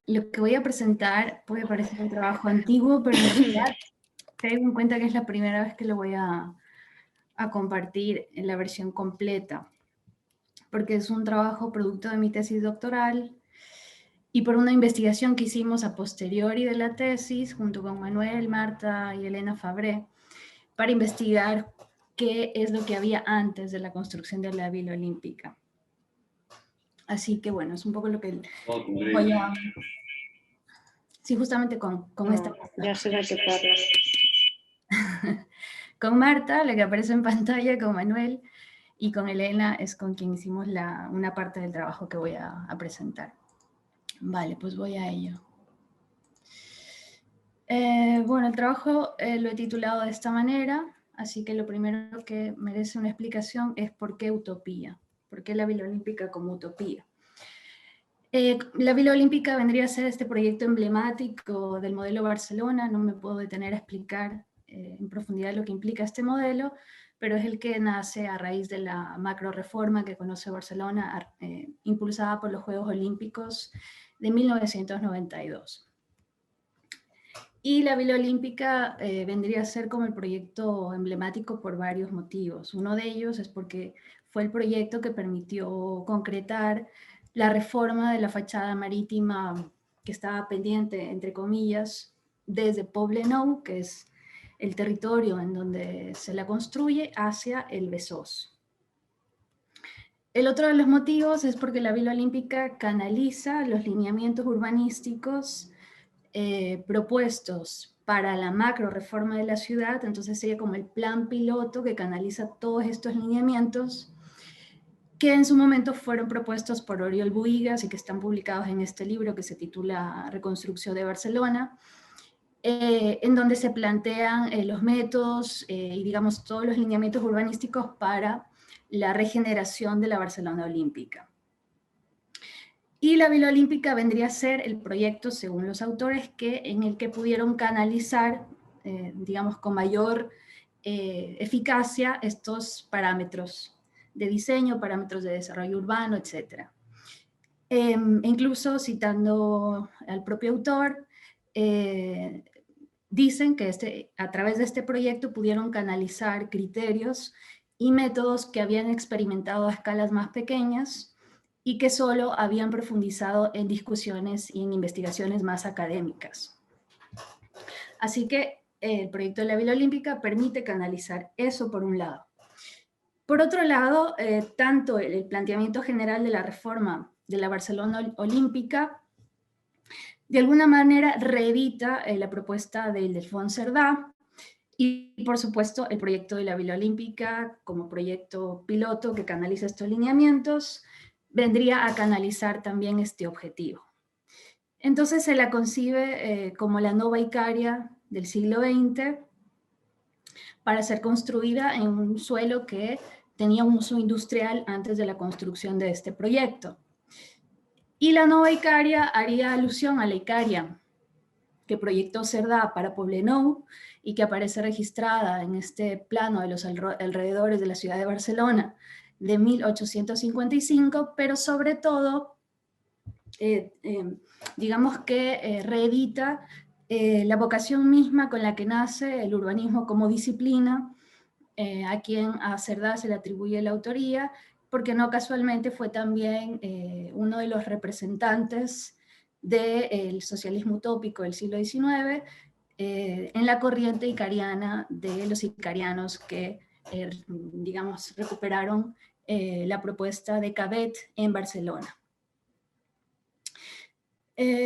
lo que voy a presentar puede parecer un trabajo antiguo, pero en realidad tengo en cuenta que es la primera vez que lo voy a compartir en la versión completa, porque es un trabajo producto de mi tesis doctoral y por una investigación que hicimos a posteriori de la tesis, junto con Manuel, Marta y Elena Fabré, para investigar qué es lo que había antes de la construcción de la Vila Olímpica. Así que bueno, es un poco lo que voy a... Sí, justamente con esta... Ya sé de qué hablas. Con Marta, la que aparece en pantalla, con Manuel, y con Elena es con quien hicimos una parte del trabajo que voy a presentar. Vale, pues voy a ello. Bueno, el trabajo lo he titulado de esta manera, así que lo primero que merece una explicación es por qué utopía, por qué la Vila Olímpica como utopía. La Vila Olímpica vendría a ser este proyecto emblemático del modelo Barcelona, no me puedo detener a explicar en profundidad lo que implica este modelo, pero es el que nace a raíz de la macro reforma que conoce Barcelona, impulsada por los Juegos Olímpicos de 1992. Y la Vila Olímpica vendría a ser como el proyecto emblemático por varios motivos. Uno de ellos es porque fue el proyecto que permitió concretar la reforma de la fachada marítima que estaba pendiente, entre comillas, desde Poblenou, que es el territorio en donde se la construye, hacia el Besós. El otro de los motivos es porque la Vila Olímpica canaliza los lineamientos urbanísticos propuestos para la macro reforma de la ciudad, entonces sería como el plan piloto que canaliza todos estos lineamientos que en su momento fueron propuestos por Oriol Buigas y que están publicados en este libro que se titula Reconstrucción de Barcelona, en donde se plantean los métodos y digamos todos los lineamientos urbanísticos para la regeneración de la Barcelona Olímpica. Y la Vila Olímpica vendría a ser el proyecto, según los autores, en el que pudieron canalizar, digamos, con mayor eficacia estos parámetros de diseño, parámetros de desarrollo urbano, etc. Incluso citando al propio autor, dicen que a través de este proyecto pudieron canalizar criterios y métodos que habían experimentado a escalas más pequeñas y que solo habían profundizado en discusiones y en investigaciones más académicas. Así que el proyecto de la Vila Olímpica permite canalizar eso por un lado. Por otro lado, tanto el planteamiento general de la reforma de la Barcelona Olímpica de alguna manera reedita la propuesta de Ildefons Cerdà y, por supuesto, el proyecto de la Vila Olímpica como proyecto piloto que canaliza estos lineamientos, vendría a canalizar también este objetivo. Entonces se la concibe como la nova Icaria del siglo XX para ser construida en un suelo que tenía un uso industrial antes de la construcción de este proyecto. Y la nova Icaria haría alusión a la Icaria que proyectó Cerdà para Poblenou y que aparece registrada en este plano de los alrededores de la ciudad de Barcelona de 1855, pero sobre todo, digamos que reedita la vocación misma con la que nace el urbanismo como disciplina, a quien a Cerdà se le atribuye la autoría, porque no casualmente fue también uno de los representantes del socialismo utópico del siglo XIX, en la corriente icariana de los icarianos que, digamos, recuperaron la propuesta de Cabet en Barcelona.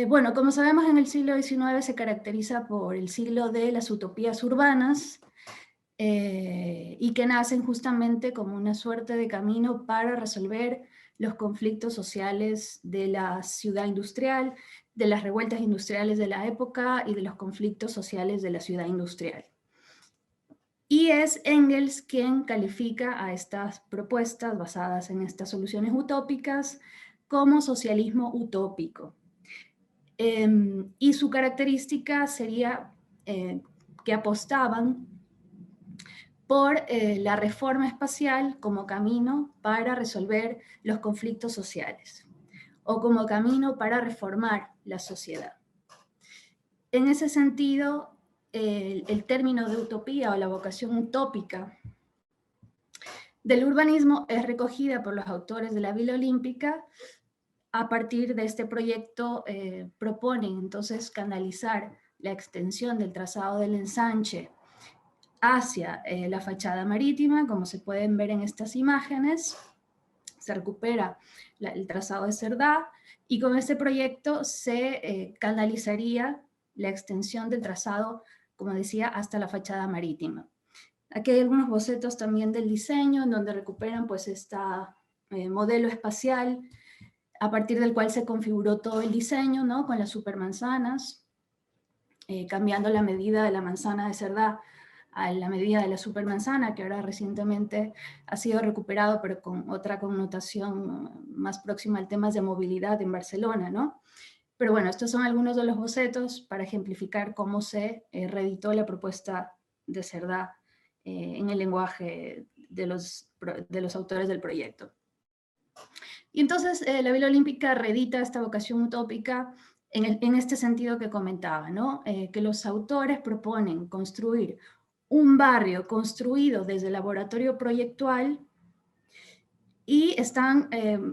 Bueno, como sabemos, en el siglo XIX se caracteriza por el siglo de las utopías urbanas, y que nacen justamente como una suerte de camino para resolver los conflictos sociales de la ciudad industrial, de las revueltas industriales de la época y de los conflictos sociales de la ciudad industrial. Y es Engels quien califica a estas propuestas basadas en estas soluciones utópicas como socialismo utópico. Y su característica sería que apostaban por la reforma espacial como camino para resolver los conflictos sociales. o como camino para reformar la sociedad. En ese sentido, el término de utopía o la vocación utópica del urbanismo es recogida por los autores de la Villa Olímpica. A partir de este proyecto proponen entonces canalizar la extensión del trazado del ensanche hacia la fachada marítima, como se pueden ver en estas imágenes. Se recupera el trazado de Cerdá, y con este proyecto se canalizaría la extensión del trazado, como decía, hasta la fachada marítima. Aquí hay algunos bocetos también del diseño, en donde recuperan pues este modelo espacial, a partir del cual se configuró todo el diseño, ¿no? Con las supermanzanas, cambiando la medida de la manzana de Cerdá a la medida de la supermanzana, que ahora recientemente ha sido recuperado, pero con otra connotación más próxima al tema de movilidad en Barcelona, ¿no? Pero bueno, estos son algunos de los bocetos para ejemplificar cómo se reeditó la propuesta de Cerdá en el lenguaje de los autores del proyecto. Y entonces la Villa Olímpica reedita esta vocación utópica en este sentido que comentaba, ¿no? Que los autores proponen construir un barrio construido desde el laboratorio proyectual y están,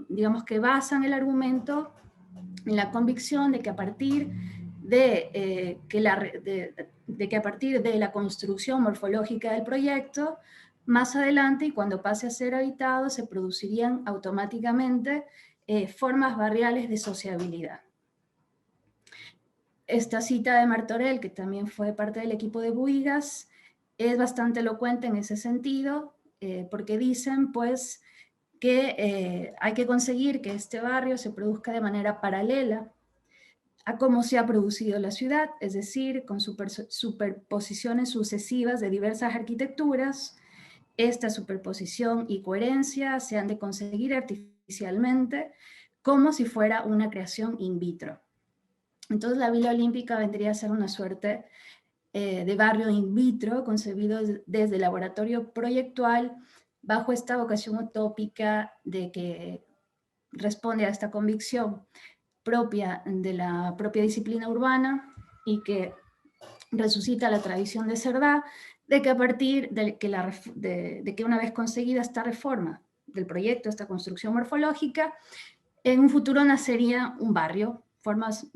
digamos que basan el argumento en la convicción de que a partir de que a partir de la construcción morfológica del proyecto, más adelante y cuando pase a ser habitado, se producirían automáticamente formas barriales de sociabilidad. Esta cita de Martorell, que también fue parte del equipo de Buigas, es bastante elocuente en ese sentido, porque dicen pues que hay que conseguir que este barrio se produzca de manera paralela a cómo se ha producido la ciudad, es decir, con superposiciones sucesivas de diversas arquitecturas. Esta superposición y coherencia se han de conseguir artificialmente como si fuera una creación in vitro. Entonces la Villa Olímpica vendría a ser una suerte de barrio in vitro, concebido desde el laboratorio proyectual, bajo esta vocación utópica de que responde a esta convicción propia de la propia disciplina urbana y que resucita la tradición de Cerdá, de que a partir de que una vez conseguida esta reforma del proyecto, esta construcción morfológica, en un futuro nacería un barrio, formas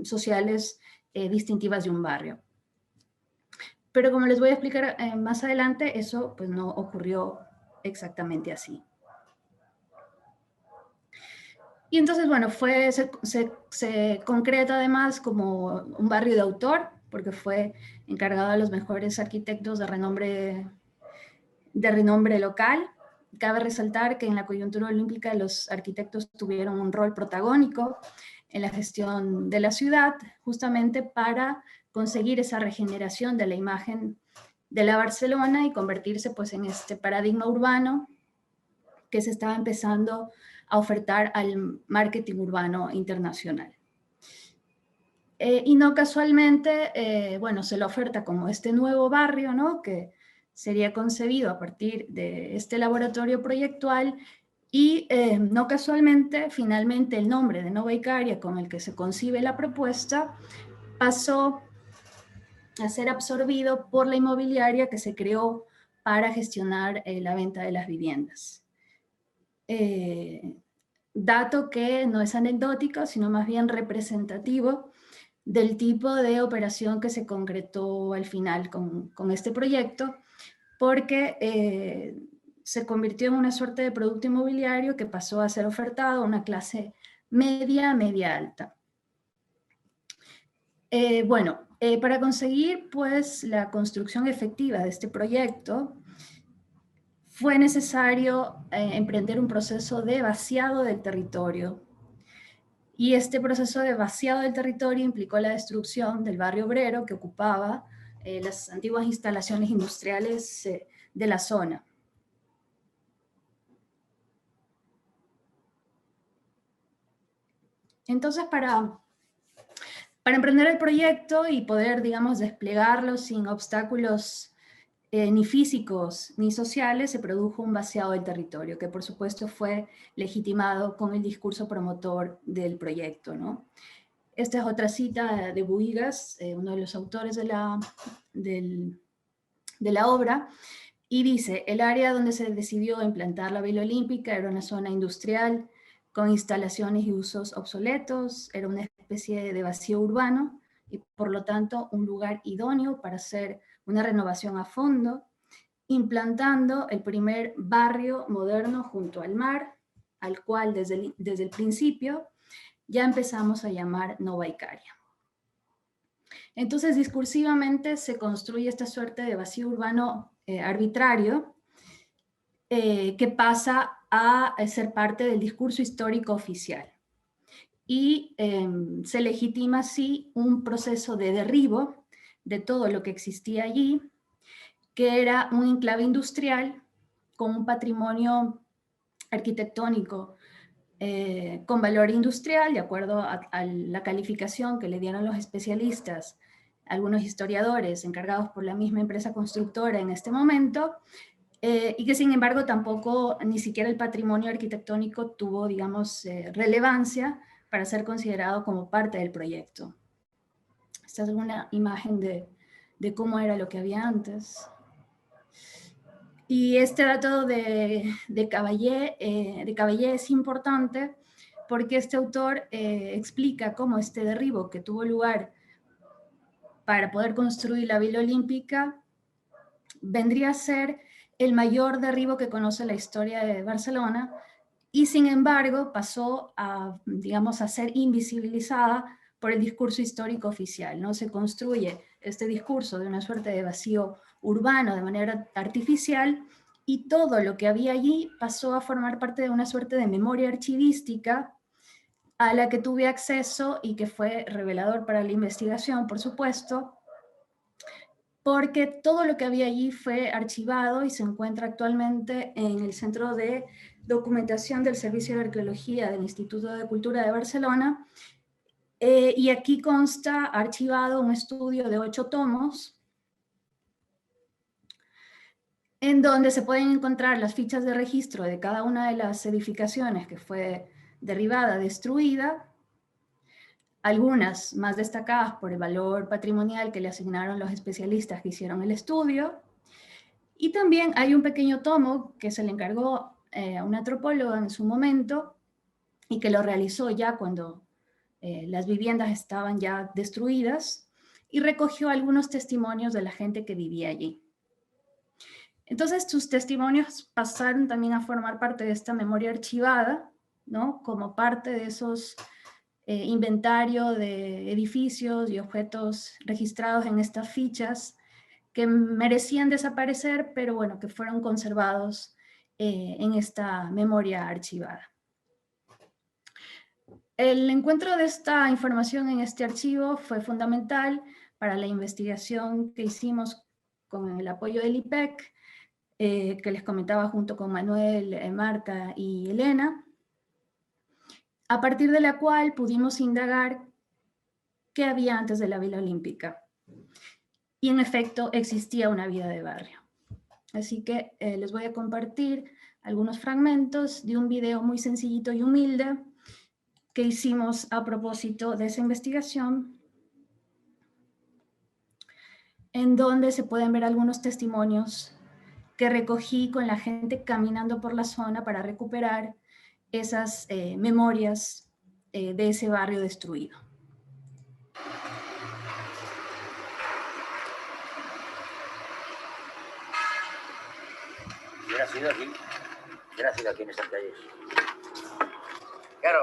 sociales distintivas de un barrio. Pero como les voy a explicar más adelante, eso pues no ocurrió exactamente así. Y entonces, bueno, se concreta además como un barrio de autor, porque fue encargado a los mejores arquitectos de renombre local. Cabe resaltar que en la coyuntura olímpica los arquitectos tuvieron un rol protagónico en la gestión de la ciudad, justamente para conseguir esa regeneración de la imagen de la Barcelona y convertirse pues en este paradigma urbano que se estaba empezando a ofertar al marketing urbano internacional. Y no casualmente, bueno, se lo oferta como este nuevo barrio, ¿no? Que sería concebido a partir de este laboratorio proyectual y no casualmente, finalmente el nombre de Nova Icaria con el que se concibe la propuesta pasó a ser absorbido por la inmobiliaria que se creó para gestionar la venta de las viviendas. Dato que no es anecdótico, sino más bien representativo del tipo de operación que se concretó al final con este proyecto, porque se convirtió en una suerte de producto inmobiliario que pasó a ser ofertado a una clase media, media alta. Para conseguir pues la construcción efectiva de este proyecto, fue necesario emprender un proceso de vaciado del territorio. Y este proceso de vaciado del territorio implicó la destrucción del barrio obrero que ocupaba las antiguas instalaciones industriales de la zona. Entonces, para emprender el proyecto y poder, digamos, desplegarlo sin obstáculos ni físicos ni sociales, se produjo un vaciado del territorio, que por supuesto fue legitimado con el discurso promotor del proyecto, ¿no? Esta es otra cita de Buigas, uno de los autores de la obra, y dice: el área donde se decidió implantar la Villa Olímpica era una zona industrial con instalaciones y usos obsoletos, era una especie de vacío urbano y por lo tanto un lugar idóneo para hacer una renovación a fondo, implantando el primer barrio moderno junto al mar, al cual desde el principio ya empezamos a llamar Nova Icaria. Entonces, discursivamente se construye esta suerte de vacío urbano arbitrario que pasa a ser parte del discurso histórico oficial. Y se legitima así un proceso de derribo de todo lo que existía allí, que era un enclave industrial con un patrimonio arquitectónico con valor industrial, de acuerdo a la calificación que le dieron los especialistas, algunos historiadores encargados por la misma empresa constructora en este momento, y que sin embargo tampoco ni siquiera el patrimonio arquitectónico tuvo, digamos, relevancia para ser considerado como parte del proyecto. Esta es una imagen de cómo era lo que había antes. Y este dato de Caballé es importante porque este autor explica cómo este derribo que tuvo lugar para poder construir la Villa Olímpica vendría a ser el mayor derribo que conoce la historia de Barcelona y sin embargo pasó a, digamos, a ser invisibilizada por el discurso histórico oficial, ¿no? Se construye este discurso de una suerte de vacío urbano de manera artificial y todo lo que había allí pasó a formar parte de una suerte de memoria archivística a la que tuve acceso y que fue revelador para la investigación, por supuesto, porque todo lo que había allí fue archivado y se encuentra actualmente en el Centro de Documentación del Servicio de Arqueología del Instituto de Cultura de Barcelona, y aquí consta archivado un estudio de 8 tomos, en donde se pueden encontrar las fichas de registro de cada una de las edificaciones que fue derribada, destruida, algunas más destacadas por el valor patrimonial que le asignaron los especialistas que hicieron el estudio, y también hay un pequeño tomo que se le encargó a una antropóloga en su momento y que lo realizó ya cuando las viviendas estaban ya destruidas y recogió algunos testimonios de la gente que vivía allí. Entonces, sus testimonios pasaron también a formar parte de esta memoria archivada, ¿no? Como parte de esos inventario de edificios y objetos registrados en estas fichas que merecían desaparecer, pero bueno, que fueron conservados en esta memoria archivada. El encuentro de esta información en este archivo fue fundamental para la investigación que hicimos con el apoyo del IPEC, que les comentaba junto con Manuel, Marta y Elena, a partir de la cual pudimos indagar qué había antes de la Villa Olímpica. Y en efecto existía una vida de barrio. Así que les voy a compartir algunos fragmentos de un video muy sencillito y humilde que hicimos a propósito de esa investigación, en donde se pueden ver algunos testimonios que recogí con la gente caminando por la zona para recuperar esas memorias de ese barrio destruido. Yo he nacido aquí en estas calles. Claro,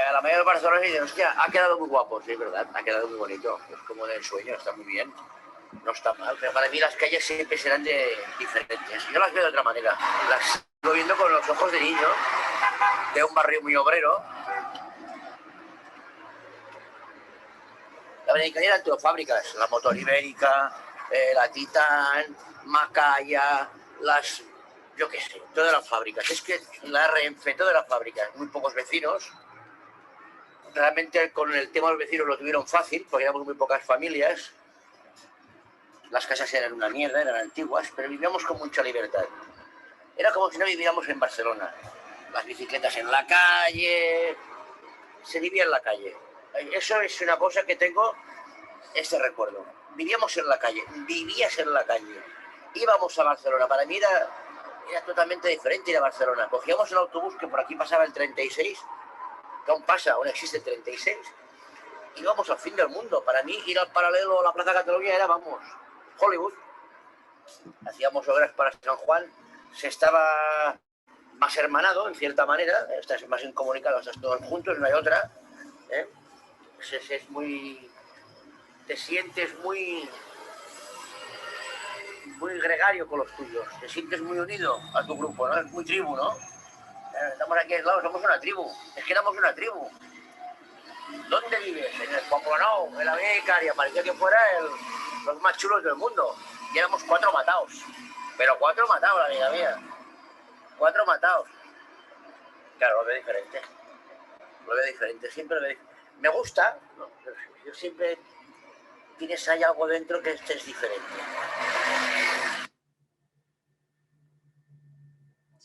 a la mayoría de Barcelona dicen, hostia, ha quedado muy guapo, sí, es verdad, ha quedado muy bonito, es como de ensueño, está muy bien, no está mal, pero para mí las calles siempre serán diferentes, yo las veo de otra manera, las sigo viendo con los ojos de niño, de un barrio muy obrero. La Benedicaria eran todas fábricas, la Motor Ibérica, la Titan, Macaya, las... yo qué sé, todas las fábricas. Es que la Renfe, todas las fábricas, muy pocos vecinos. Realmente con el tema de los vecinos lo tuvieron fácil, porque éramos muy pocas familias. las casas eran una mierda, eran antiguas, pero vivíamos con mucha libertad. Era como si no viviéramos en Barcelona. Las bicicletas en la calle, se vivía en la calle. Eso es una cosa que tengo, este recuerdo. Vivíamos en la calle, vivías en la calle. Íbamos a Barcelona, para mí era totalmente diferente ir a Barcelona. Cogíamos el autobús, que por aquí pasaba el 36, que aún pasa, aún existe el 36, y íbamos al fin del mundo. Para mí ir al Paralelo a la Plaza Cataluña era, vamos, Hollywood. Hacíamos obras para San Juan, se estaba más hermanado, en cierta manera, estás más incomunicado, estás todos juntos, no hay otra. Es muy... Te sientes muy gregario con los tuyos, te sientes muy unido a tu grupo, ¿no? Es muy tribu, ¿no? Estamos aquí aislados, somos una tribu, es que éramos una tribu. ¿Dónde vives? En el Pomplanau, en la Avenida Icaria, parecía que fuera los más chulos del mundo. Y éramos 4 matados, pero 4 matados, la amiga mía. 4 matados. Claro, lo veo diferente, siempre lo veo diferente. Me gusta, ¿no? Yo siempre tienes ahí algo dentro que es diferente.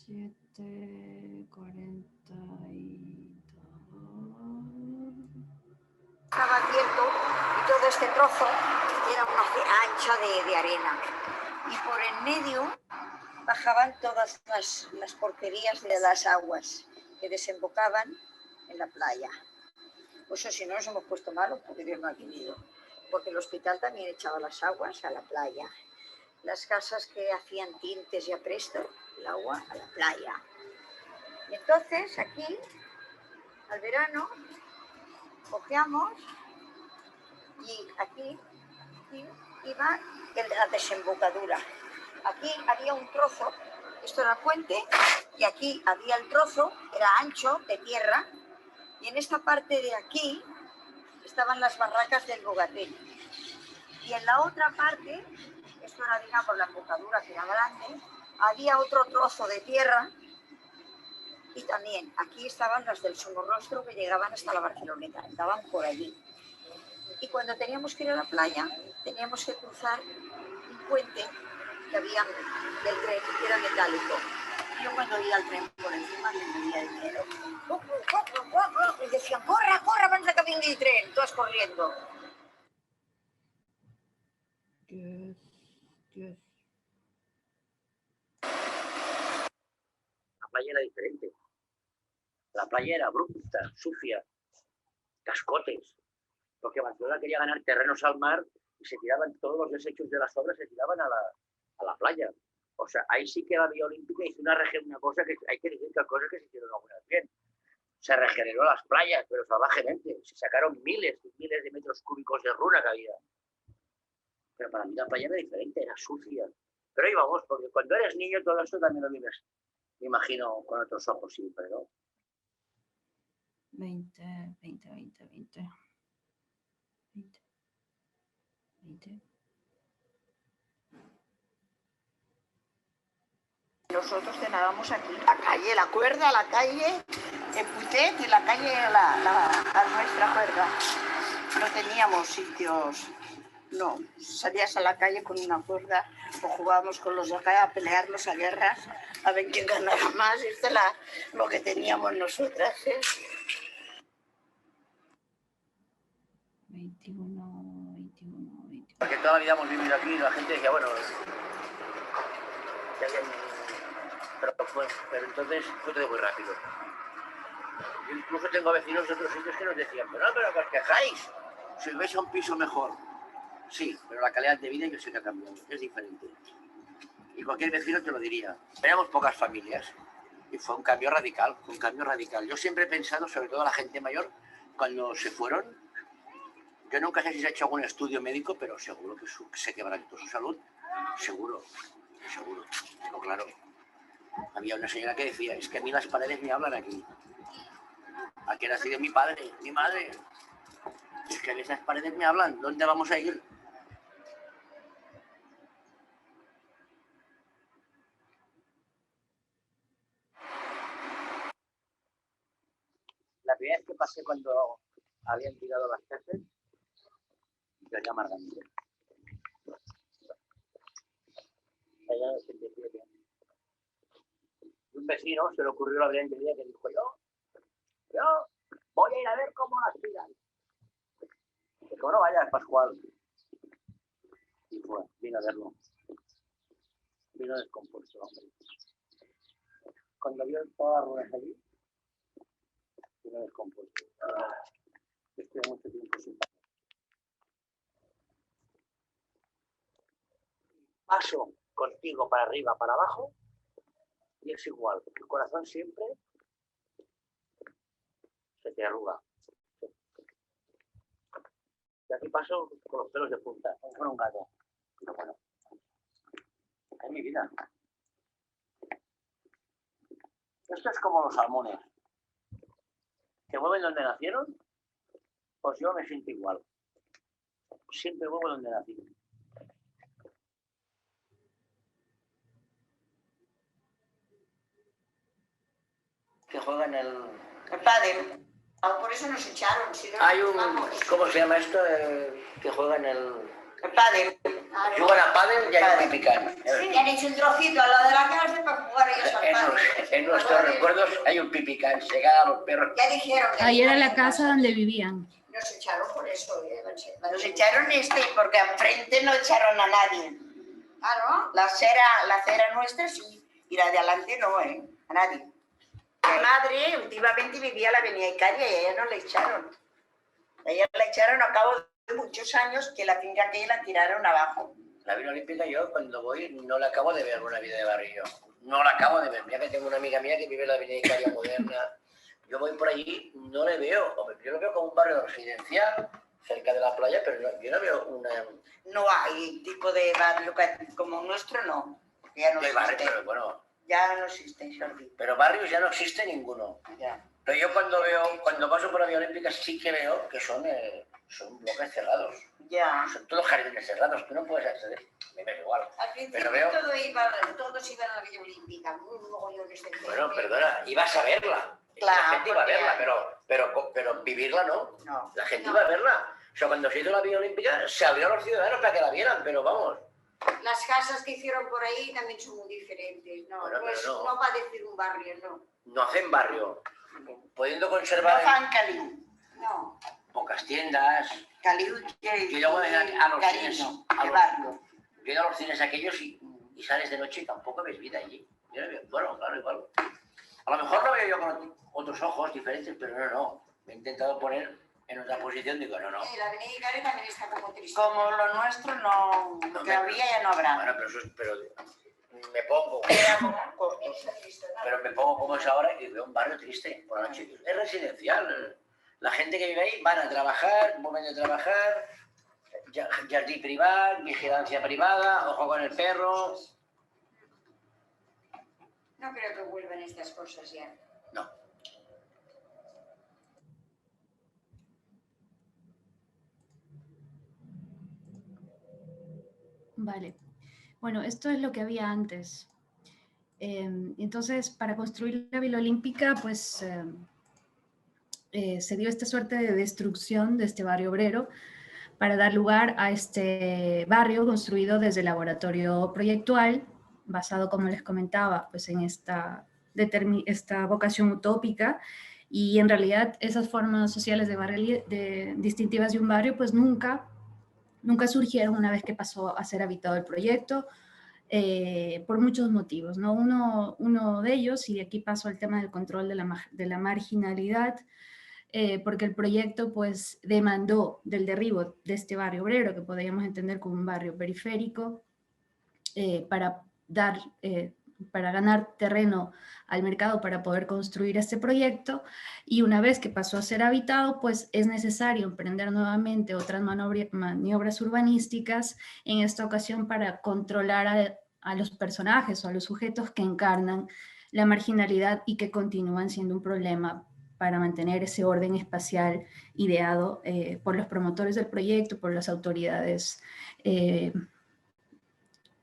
7:42. Estaba abierto y todo este trozo era una ancha de arena. Y por en medio bajaban todas las porquerías de las aguas que desembocaban en la playa. Pues eso, si no nos hemos puesto malos, porque Dios no ha venido. Porque el hospital también echaba las aguas a la playa. Las casas que hacían tintes y apresto, el agua a la playa. Y entonces aquí, al verano, cogíamos y aquí iba la desembocadura. Aquí había un trozo, esto era el puente, y aquí había el trozo, era ancho, de tierra, y en esta parte de aquí estaban las barracas del Bogatell. Y en la otra parte, esto era, digamos, la embocadura que era grande, había otro trozo de tierra, y también aquí estaban las del Somorrostro que llegaban hasta la Barceloneta, estaban por allí. Y cuando teníamos que ir a la playa, teníamos que cruzar un puente que había del tren, que era metálico. Yo cuando iba al tren por encima me movía de miedo. Y decían, corra, corra, abans de que vingui el tren, todas corriendo. Yes. La playa era diferente. La playa era abrupta, sucia, cascotes. Porque Barcelona quería ganar terrenos al mar y se tiraban todos los desechos de las obras, se tiraban a la playa. O sea, ahí sí que la Vía Olímpica hizo una cosa que hay que decir que cosas que se hicieron algunas bien. Se regeneró las playas, pero salvajemente. Se sacaron miles y miles de metros cúbicos de runa que había. Pero para mí la playa era diferente, era sucia. Pero ahí vamos, porque cuando eres niño todo esto también lo vives, me imagino, con otros ojos siempre, ¿no? 20. Nosotros cenábamos aquí, la calle, la cuerda, la calle de Putet y la calle a nuestra cuerda. No teníamos sitios, no, salías a la calle con una cuerda o jugábamos con los de acá a pelearnos a guerras, a ver quién ganaba más. Esto es lo que teníamos nosotras, ¿eh? 21. Porque toda la vida hemos vivido aquí y la gente decía, bueno, que alguien... pero entonces fue todo muy rápido. Yo incluso tengo vecinos de otros sitios que nos decían, pero que os quejáis, si vais a un piso mejor. Sí, pero la calidad de vida yo sé que ha cambiado, es diferente. Y cualquier vecino te lo diría. Éramos pocas familias y fue un cambio radical, Yo siempre he pensado, sobre todo la gente mayor, cuando se fueron, yo nunca sé si se ha hecho algún estudio médico, pero seguro que se quebrantó su salud, seguro, no, claro. Había una señora que decía, es que a mí las paredes me hablan aquí. Aquí ha nacido mi padre, mi madre. Es que esas paredes me hablan, ¿dónde vamos a ir? La primera vez que pasé cuando habían tirado las casas, ya amargamente. allá en el 87. Y un vecino se le ocurrió la brillante idea que dijo, yo voy a ir a ver cómo las tiran. Dijo, no vayas, Pascual. Y fue, vino a verlo. Vino descompuesto, hombre. Cuando vio todas las ruedas allí, vino descompuesto. Estoy mucho tiempo sin parar. Paso contigo para arriba, para abajo, y es igual. El corazón siempre se te arruga. Y aquí paso con los pelos de punta, como fuera un gato. Pero bueno, es mi vida. Esto es como los salmones. ¿Que vuelven donde nacieron? Pues yo me siento igual. Siempre vuelvo donde nací. Que juegan El pádel. Por eso nos echaron. Si no, hay un... vamos. ¿Cómo se llama esto? Que juegan el pádel. Juegan a pádel y hay un pipicán. Sí, y han hecho un trocito al lado de la casa para jugar ellos al pádel. En nuestros recuerdos hay un pipicán, se cagan los perros. Ya dijeron que Ahí era la casa donde vivían. Nos echaron por eso. Nos echaron porque enfrente no echaron a nadie. Ah, ¿no? La acera nuestra sí, y la de adelante no, a nadie. Mi madre últimamente vivía en la avenida Icaria y a ella no la echaron. A ella la echaron a cabo de muchos años que la finca que la tiraron abajo. La Vila Olímpica yo cuando voy no la acabo de ver una vida de barrio. No la acabo de ver. Mira que tengo una amiga mía que vive en la avenida Icaria moderna. Yo voy por allí, no le veo. Yo lo veo como un barrio residencial, cerca de la playa, pero no, yo no veo una... No hay tipo de barrio como nuestro, no. Ya no existe. Barrio, pero bueno... Ya no existe, Jordi. Pero barrios ya no existe ninguno. Ya. Pero yo cuando paso por la Vía Olímpica sí que veo que son bloques cerrados. Ya. Son todos jardines cerrados, tú no puedes acceder. Me da igual. Al principio pero veo... todos iban a la Villa Olímpica. Bueno, perdona, ibas a verla. Claro, la gente iba a verla, pero vivirla no. La gente iba a verla. O sea, cuando se hizo la Vía Olímpica se abrió a los ciudadanos para que la vieran, pero vamos. Las casas que hicieron por ahí también son muy diferentes. No, bueno, no va a decir un barrio, no. No hacen barrio. Pudiendo conservar... No fan Caliu. No. Pocas tiendas. Caliu y luego a los cariño, cines. barrio. Yo he ido a los cines aquellos y sales de noche y tampoco ves vida allí. Bueno, claro, igual. A lo mejor lo veo yo con otros ojos diferentes, pero no. Me he intentado poner en otra posición, digo, no. La avenida Icaria también está como triste. Como lo nuestro no, lo que había ya no habrá. Bueno, pero me pongo. Pero me pongo como es ahora y veo un barrio triste por la noche. Es residencial. La gente que vive ahí van a trabajar, vuelven a trabajar, jardín privado, vigilancia privada, ojo con el perro. No creo que vuelvan estas cosas ya. No. Vale. Bueno, esto es lo que había antes. Entonces, para construir la Vila Olímpica, pues se dio esta suerte de destrucción de este barrio obrero para dar lugar a este barrio construido desde el laboratorio proyectual, basado, como les comentaba, pues en esta vocación utópica, y en realidad esas formas sociales distintivas de un barrio pues nunca surgieron una vez que pasó a ser habitado el proyecto, por muchos motivos, ¿no? Uno de ellos, y aquí paso al tema del control de la marginalidad, porque el proyecto pues demandó del derribo de este barrio obrero, que podríamos entender como un barrio periférico, para ganar terreno al mercado para poder construir este proyecto, y una vez que pasó a ser habitado, pues es necesario emprender nuevamente otras maniobras urbanísticas, en esta ocasión para controlar a los personajes o a los sujetos que encarnan la marginalidad y que continúan siendo un problema para mantener ese orden espacial ideado por los promotores del proyecto, por las autoridades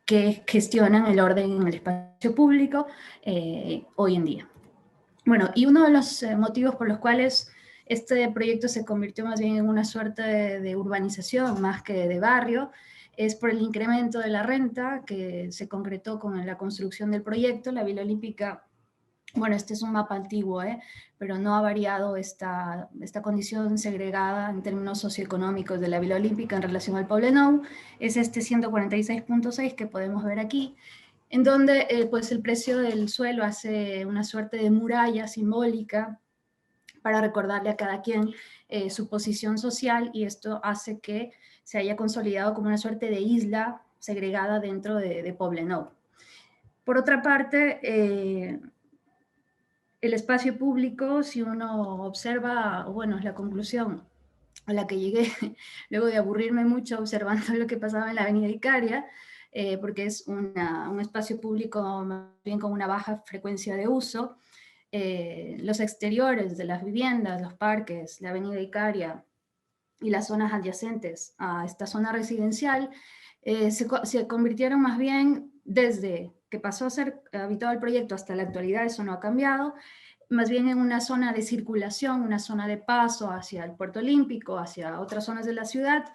que gestionan el orden en el espacio público hoy en día. Bueno, y uno de los motivos por los cuales este proyecto se convirtió más bien en una suerte de urbanización más que de barrio, es por el incremento de la renta que se concretó con la construcción del proyecto. La Villa Olímpica, bueno, este es un mapa antiguo, pero no ha variado esta condición segregada en términos socioeconómicos de la Villa Olímpica en relación al Poblenou. Es este 146.6 que podemos ver aquí, en donde pues el precio del suelo hace una suerte de muralla simbólica para recordarle a cada quien su posición social, y esto hace que se haya consolidado como una suerte de isla segregada dentro de Poblenou. Por otra parte, el espacio público, si uno observa, bueno, es la conclusión a la que llegué luego de aburrirme mucho observando lo que pasaba en la Avenida Icaria, porque es un espacio público más bien con una baja frecuencia de uso. Los exteriores de las viviendas, los parques, la Avenida Icaria y las zonas adyacentes a esta zona residencial se convirtieron más bien, desde que pasó a ser habitado el proyecto hasta la actualidad, eso no ha cambiado, más bien en una zona de circulación, una zona de paso hacia el Puerto Olímpico, hacia otras zonas de la ciudad,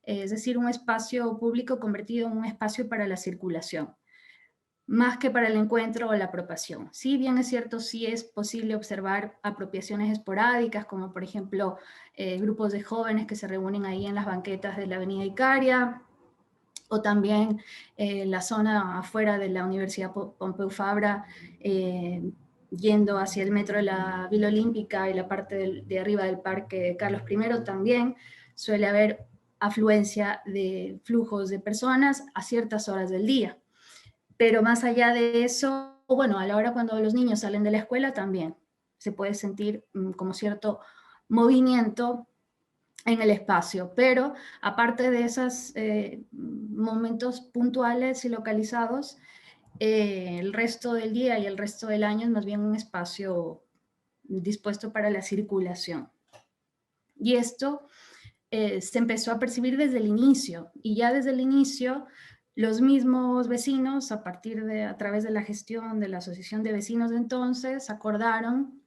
es decir, un espacio público convertido en un espacio para la circulación, más que para el encuentro o la apropiación. Si bien es cierto, sí es posible observar apropiaciones esporádicas, como por ejemplo grupos de jóvenes que se reúnen ahí en las banquetas de la Avenida Icaria, o también la zona afuera de la Universidad Pompeu Fabra, yendo hacia el metro de la Villa Olímpica y la parte de arriba del Parque Carlos I, también suele haber afluencia de flujos de personas a ciertas horas del día. Pero más allá de eso, bueno, a la hora cuando los niños salen de la escuela también se puede sentir como cierto movimiento en el espacio, pero aparte de esos momentos puntuales y localizados, el resto del día y el resto del año es más bien un espacio dispuesto para la circulación. Y esto se empezó a percibir desde el inicio, y ya desde el inicio los mismos vecinos, a través de la gestión de la Asociación de Vecinos de entonces, acordaron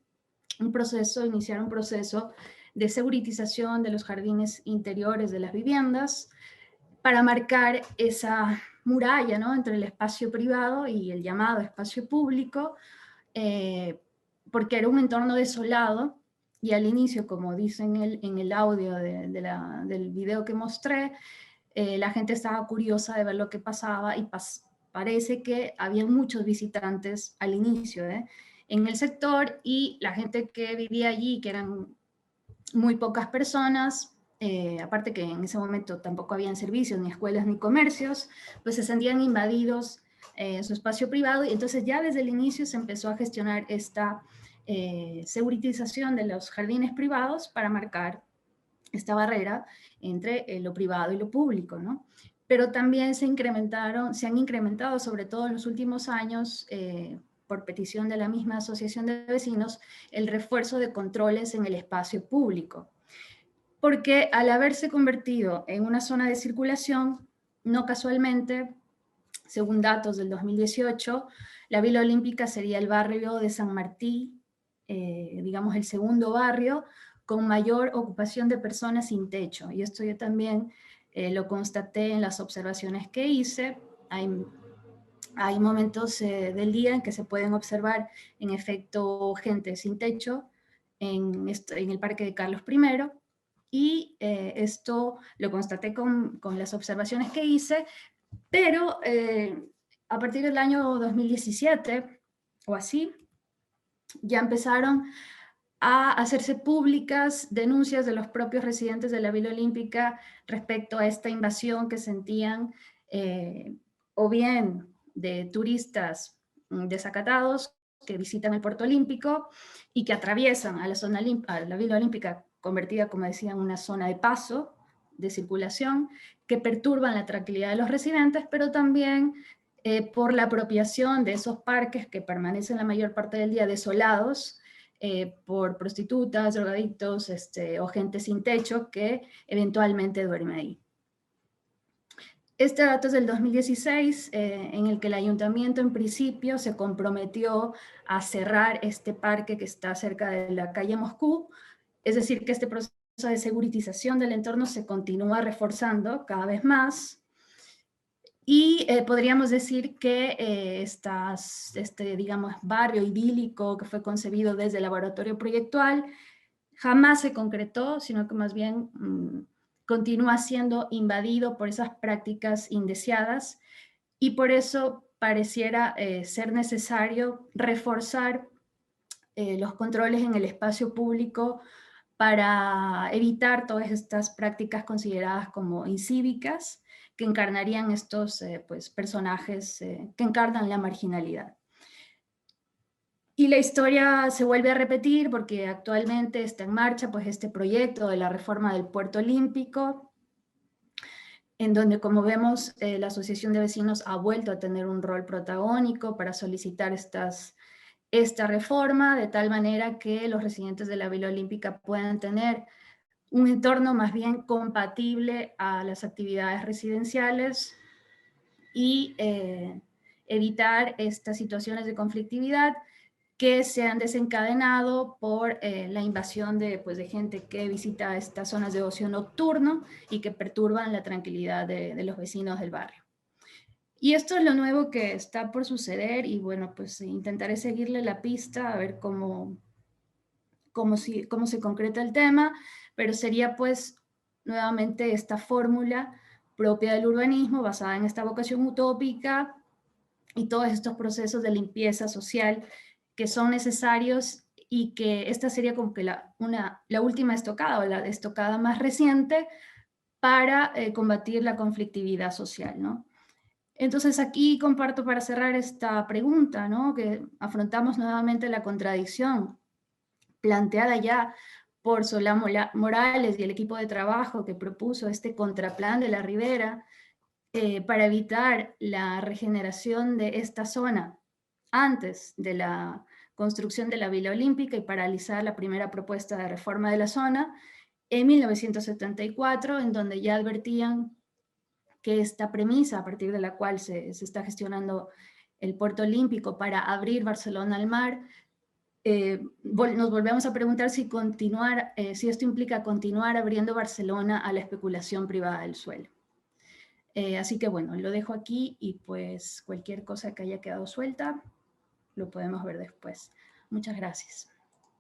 iniciar un proceso de seguritización de los jardines interiores de las viviendas para marcar esa muralla, ¿no?, entre el espacio privado y el llamado espacio público, porque era un entorno desolado, y al inicio, como dicen en el audio del video que mostré, la gente estaba curiosa de ver lo que pasaba, y parece que había muchos visitantes al inicio en el sector, y la gente que vivía allí, que eran muy pocas personas, aparte que en ese momento tampoco habían servicios, ni escuelas, ni comercios, pues se sentían invadidos su espacio privado, y entonces ya desde el inicio se empezó a gestionar esta seguritización de los jardines privados para marcar esta barrera entre lo privado y lo público, ¿no? Pero también se han incrementado, sobre todo en los últimos años, por petición de la misma Asociación de Vecinos, el refuerzo de controles en el espacio público. Porque al haberse convertido en una zona de circulación, no casualmente, según datos del 2018, la Villa Olímpica sería el barrio de San Martín, digamos el segundo barrio, con mayor ocupación de personas sin techo. Y esto yo también lo constaté en las observaciones que hice. Hay momentos del día en que se pueden observar, en efecto, gente sin techo en el Parque de Carlos I, y esto lo constaté con las observaciones que hice, pero a partir del año 2017 o así, ya empezaron a hacerse públicas denuncias de los propios residentes de la Villa Olímpica respecto a esta invasión que sentían, o bien de turistas desacatados que visitan el Puerto Olímpico y que atraviesan a la Villa Olímpica, convertida, como decía, en una zona de paso, de circulación, que perturban la tranquilidad de los residentes, pero también por la apropiación de esos parques que permanecen la mayor parte del día desolados, por prostitutas, drogadictos o gente sin techo que eventualmente duerme ahí. Este dato es del 2016, en el que el ayuntamiento en principio se comprometió a cerrar este parque que está cerca de la calle Moscú, es decir, que este proceso de seguritización del entorno se continúa reforzando cada vez más. Y podríamos decir que este, digamos, barrio idílico que fue concebido desde el laboratorio proyectual jamás se concretó, sino que más bien continúa siendo invadido por esas prácticas indeseadas, y por eso pareciera ser necesario reforzar los controles en el espacio público para evitar todas estas prácticas consideradas como incívicas que encarnarían estos pues, personajes que encarnan la marginalidad. Y la historia se vuelve a repetir porque actualmente está en marcha pues, este proyecto de la reforma del Puerto Olímpico, en donde, como vemos, la Asociación de Vecinos ha vuelto a tener un rol protagónico para solicitar esta reforma, de tal manera que los residentes de la Vila Olímpica puedan tener un entorno más bien compatible a las actividades residenciales y evitar estas situaciones de conflictividad que se han desencadenado por la invasión pues, de gente que visita estas zonas de ocio nocturno y que perturban la tranquilidad de los vecinos del barrio. Y esto es lo nuevo que está por suceder, y bueno, pues intentaré seguirle la pista a ver cómo se concreta el tema, pero sería pues nuevamente esta fórmula propia del urbanismo basada en esta vocación utópica y todos estos procesos de limpieza social que son necesarios, y que esta sería como que la última estocada o la estocada más reciente para combatir la conflictividad social, ¿no? Entonces aquí comparto para cerrar esta pregunta, ¿no? Que afrontamos nuevamente la contradicción planteada ya por Solá Morales y el equipo de trabajo que propuso este contraplan de la Ribera para evitar la regeneración de esta zona antes de la construcción de la Vila Olímpica y paralizar la primera propuesta de reforma de la zona en 1974, en donde ya advertían que esta premisa a partir de la cual se está gestionando el puerto olímpico para abrir Barcelona al mar, nos volvemos a preguntar si esto implica continuar abriendo Barcelona a la especulación privada del suelo. Así que bueno, lo dejo aquí, y pues cualquier cosa que haya quedado suelta lo podemos ver después. Muchas gracias.